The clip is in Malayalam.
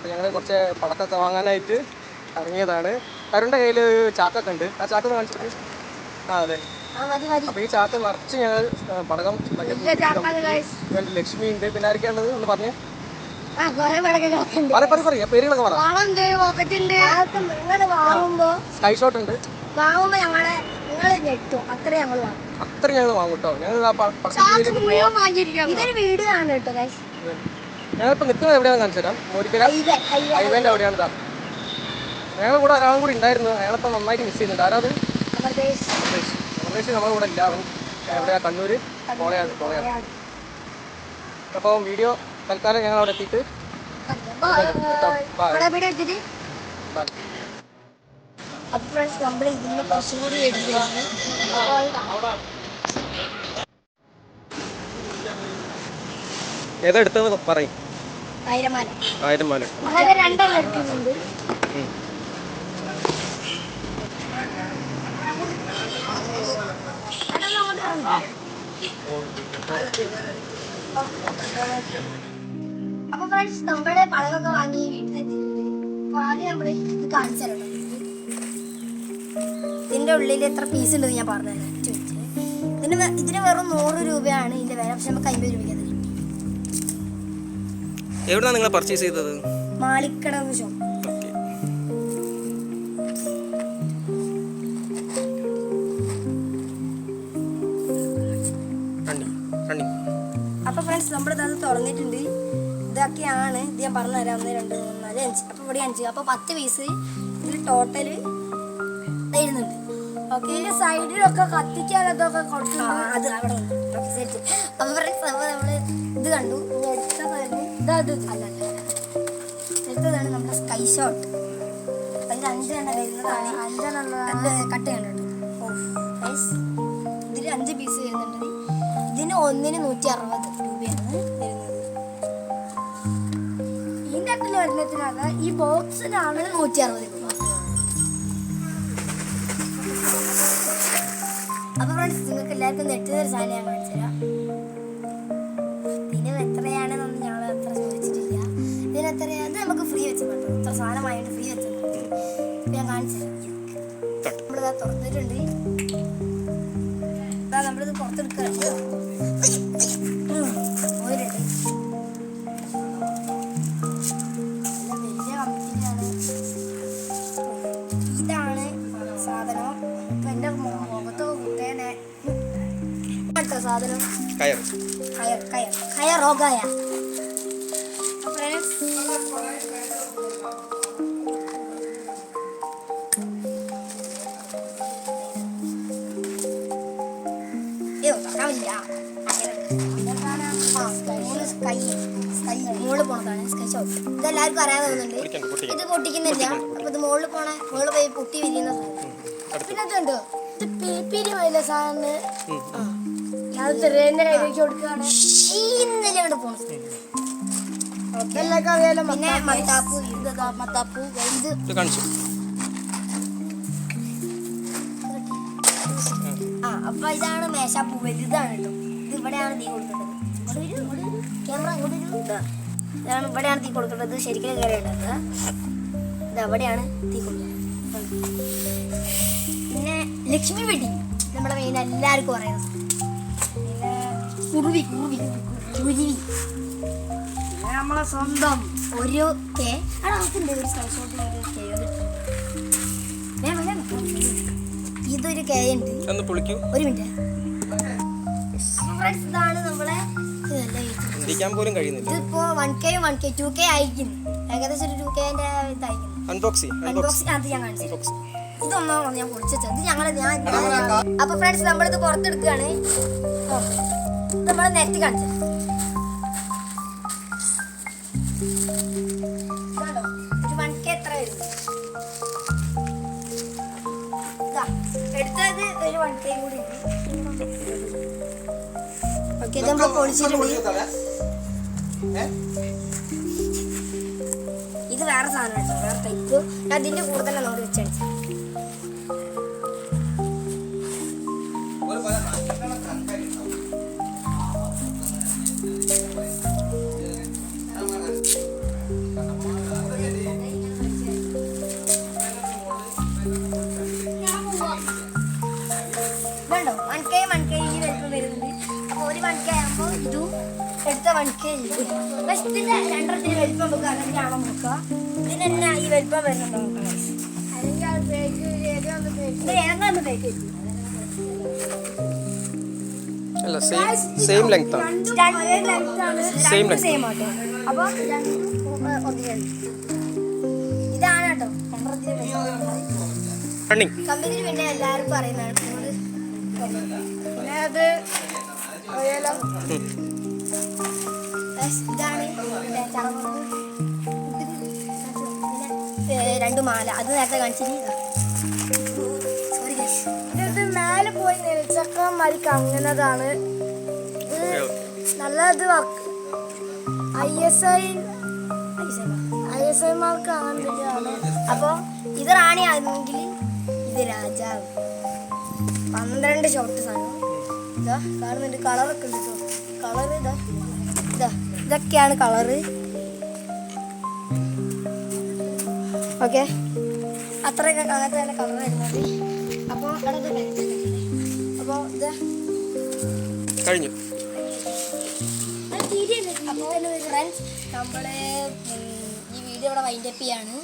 അപ്പോൾ ഞങ്ങൾ കുറച്ച് പടക്കമൊക്കെ വാങ്ങാനായിട്ട് ഇറങ്ങിയതാണ്. കരുണിൻ്റെ കയ്യിൽ ചാക്കൊക്കെ ഉണ്ട്. ആ ചാക്ക് കാണിച്ചിട്ട് അതെ. അപ്പോൾ ഈ ചാക്ക് നിറച്ച് ഞങ്ങൾ പടക്കം ലക്ഷ്മി ഉണ്ട്. പിന്നെ ആരൊക്കെയാണത് ഒന്ന് പറഞ്ഞേ. പറയാ പേരുകളൊക്കെ പറ. സ്കൈ ഷോട്ട് ഉണ്ട്. അത്ര ഞങ്ങൾ വാങ്ങും കേട്ടോ. ഞങ്ങളിപ്പോൾ നിൽക്കുന്നത് എവിടെയാണെന്ന് കാണിച്ചു തരാം. ഒരിക്കലും ഹൈവേൻ്റെ അവിടെയാണ്. ഞങ്ങൾ കൂടെ ഒരാളും കൂടി ഉണ്ടായിരുന്നു. അയാളിപ്പോൾ നന്നായിട്ട് മിസ് ചെയ്യുന്നുണ്ട്. ആരാത്? അമർദേശ്. നമ്മുടെ കൂടെ ഇല്ല. അവൻ എവിടെയാ? കണ്ണൂർ കോളയാണ്. അപ്പോൾ വീഡിയോ തൽക്കാലം ഞങ്ങൾ അവിടെ എത്തിയിട്ട് ഏതാ എടുത്തെന്ന് പറയും. 1000 മാല. 1000 മാല. അപ്പൊ ഫ്രണ്ട്സ് നമ്മുടെ പഴമൊക്കെ വാങ്ങി വീട്ടിലെത്തി. ആദ്യം നമ്മൾ ഇത് കാണിച്ചു തരണം. ഇതിന്റെ ഉള്ളിൽ എത്ര പീസ് ഉണ്ടെന്ന് ഞാൻ പറഞ്ഞുതരാം. ഇതിന് വെറും 100 രൂപയാണ് ഇതിന്റെ വില. പക്ഷെ നമുക്ക് 50 രൂപയ്ക്ക് തരും. എവിടെയാണ് നിങ്ങൾ പർച്ചേസ് ചെയ്തത്? മാളിക്കടവ് ഷോപ്പ്. അപ്പൊ ഫ്രണ്ട്സ് നമ്മളിത് തുറന്നിട്ടുണ്ട്. ഇതൊക്കെയാണ്. ഇത് ഞാൻ പറഞ്ഞുതരാം. 1 2 3 4 5. അപ്പൊ ഇവിടെ 5. അപ്പൊ 10 പീസ് ഇതിൽ ടോട്ടല് തരുന്നുണ്ട്. ഓക്കെ. ഇതിന്റെ സൈഡിലൊക്കെ കത്തിക്കാൻ അതൊക്കെ കൊടുക്കണം. അത് അവിടെ ഉണ്ട്. Okay set. അപ്പൊ ഫ്രണ്ട്സ് നമ്മള് ഇത് കണ്ടു. അടുത്തതാണ് നമ്മുടെ സ്കൈ ഷോട്ട്. അതിൽ 5 എണ്ണം വരുന്നതാണ്. 5 എണ്ണം കട്ട് ചെയ്യണ്ടോ. ഇതിൽ 5 പീസ് വരുന്നുണ്ട്. ഇതിന് ഒന്നിന് 160 രൂപയാണ് വരുന്നത്. ഇതിൻ്റെ അകത്തിൽ വരുന്നതിനാണ് ഈ ബോക്സിനാണ് 160 രൂപ. അപ്പൊ ഫ്രണ്ട്സ് നിങ്ങൾക്ക് എല്ലാവർക്കും നെറ്റുന്നൊരു സാധനം ഞാൻ കാണിച്ചു തരാം. ഇതിന് എത്രയാണെന്നൊന്നും ഞങ്ങൾ അത്ര ചോദിച്ചിട്ടില്ല. ഇതിന് എത്രയാണ്? അത് നമുക്ക് ഫ്രീ വെച്ച് കിട്ടും. ഇത്ര സാധനമായിട്ട് ഫ്രീ വെച്ച് കിട്ടും. ഞാൻ കാണിച്ചു തരാം. നമ്മളിതാ തുറന്നിട്ടുണ്ട്. നമ്മളിത് പുറത്തെടുക്കുക. ഇതാണ് സാധനം. ഇപ്പൊ എന്റെ മുഖത്ത് കുട്ടേനെ സാധനം കയറോകായ. മുകളിൽ പോണതാണ് സ്കൈ ഷോട്ട്. ഇതെല്ലാവർക്കും അറിയാൻ തോന്നുന്നുണ്ട്. ഇത് പൊട്ടിക്കുന്നില്ല. അപ്പൊ ഇത് മുകളിൽ പോയി പൊട്ടി വിരിയുന്ന സാധനം. പിന്നെ അതുണ്ടോ ഇത് പേപ്പീരി വല്ല സാധനം കയ്യിലേക്ക് കൊടുക്കുകയാണ്. ഇന്നലെ അങ്ങോട്ട് പോണ. പിന്നെ മത്താപ്പൂ. മത്താപ്പൂ ഇത് അപ്പൊ ഇതാണ് മേശാപ്പൂ. വലുതാണ് കേട്ടോ. ഇത് ഇവിടെയാണ് തീ കൊടുക്കേണ്ടത്. ക്യാമറ ഇതാണ്. ഇവിടെയാണ് തീ കൊടുക്കേണ്ടത്. ശരിക്കും കയറിയുള്ളത് ഇത് അവിടെയാണ് തീ കൊടുക്കുന്നത്. പിന്നെ ലക്ഷ്മി വെടി നമ്മുടെ മെയിൻ എല്ലാവർക്കും പറയുന്നത്. പിന്നെ കുരുവി പിന്നെ നമ്മളെ സ്വന്തം ഒരു കെ ഉണ്ട്. ഒരു സ്റ്റോട്ടിൽ ഒരു കെ ഇതൊരു കെ ഉണ്ട്. ഒരു മിനിറ്റ്. ഇതാണ് നമ്മളെ ഇതിപ്പോ 1K 2K അയക്കുന്നു. ഏകദേശം ഒരു 2Kന്റെ ഇതായിരിക്കും. അൺബോക്സിംഗ് അത് ഞാൻ കാണിച്ചു. ഇതൊന്നാണ് ഞാൻ പൊളിച്ചത്. ഇത് ഞാൻ അപ്പൊ ഫ്രണ്ട്സ് നമ്മളിത് പുറത്തെടുക്കുകയാണ്. നമ്മള് നെറ്റ് കാണിച്ചത് ഒരു 1K എത്ര വരും? എടുത്തത് ഒരു 1K കൂടി ഉണ്ട്. ഓക്കെ. ഇത് നമ്മൾ പൊളിച്ചിട്ടുണ്ട്. ഇത് വേറെ സാധനം കേട്ടോ. വേറെ ടൈപ്പ്. അതിന്റെ കൂടെ തന്നെ നമ്മൾ വെച്ചടിച്ചു. ആദ്യത്തെ വണിക്ക് ഇതിന്റെ രണ്ടെണ്ണത്തിന് വലിപ്പം നമുക്ക് അങ്ങനെയാണോ നോക്കുക. ഇതിന് തന്നെ ഈ വലിപ്പം വരുന്നുണ്ടോ നോക്കാം. അല്ല സെയിം ലെങ്ത് ആണ്. സെയിം ആട്ടോ. അപ്പൊ ഇതാണ് കേട്ടോ കമ്പനി. പിന്നെ എല്ലാവരും പറയുന്നതാണ് പിന്നെ അത് ഇതാണ് രണ്ട് മാല. അത് നേരത്തെ കാണിച്ചിട്ട് ഇത് മേലെ പോയി നെൽച്ചക്ക മരിക്ക അങ്ങനതാണ്. നല്ല ഇത് വർക്ക് ISI മാർക്ക് അങ്ങനത്തെയാണ്. അപ്പൊ ഇത് റാണി ആണെങ്കിൽ ഇത് രാജാവ്. 12 ഷോട്ട് സാധനം ഇതാ കാണുന്നുണ്ട്. കളറൊക്കെ ഉണ്ട് കേട്ടോ. കളർ ഇതൊക്കെയാണ് കളറ്. ഓക്കെ, അത്രയൊക്കെ അങ്ങനത്തെ തന്നെ കളർ വരുന്നത്. അപ്പോൾ അപ്പോൾ ഇത് കഴിഞ്ഞു. അപ്പോൾ ഫ്രണ്ട്സ് നമ്മൾ ഈ വീഡിയോ ഇവിടെ വൈൻഡപ്പ് ചെയ്യാണ്.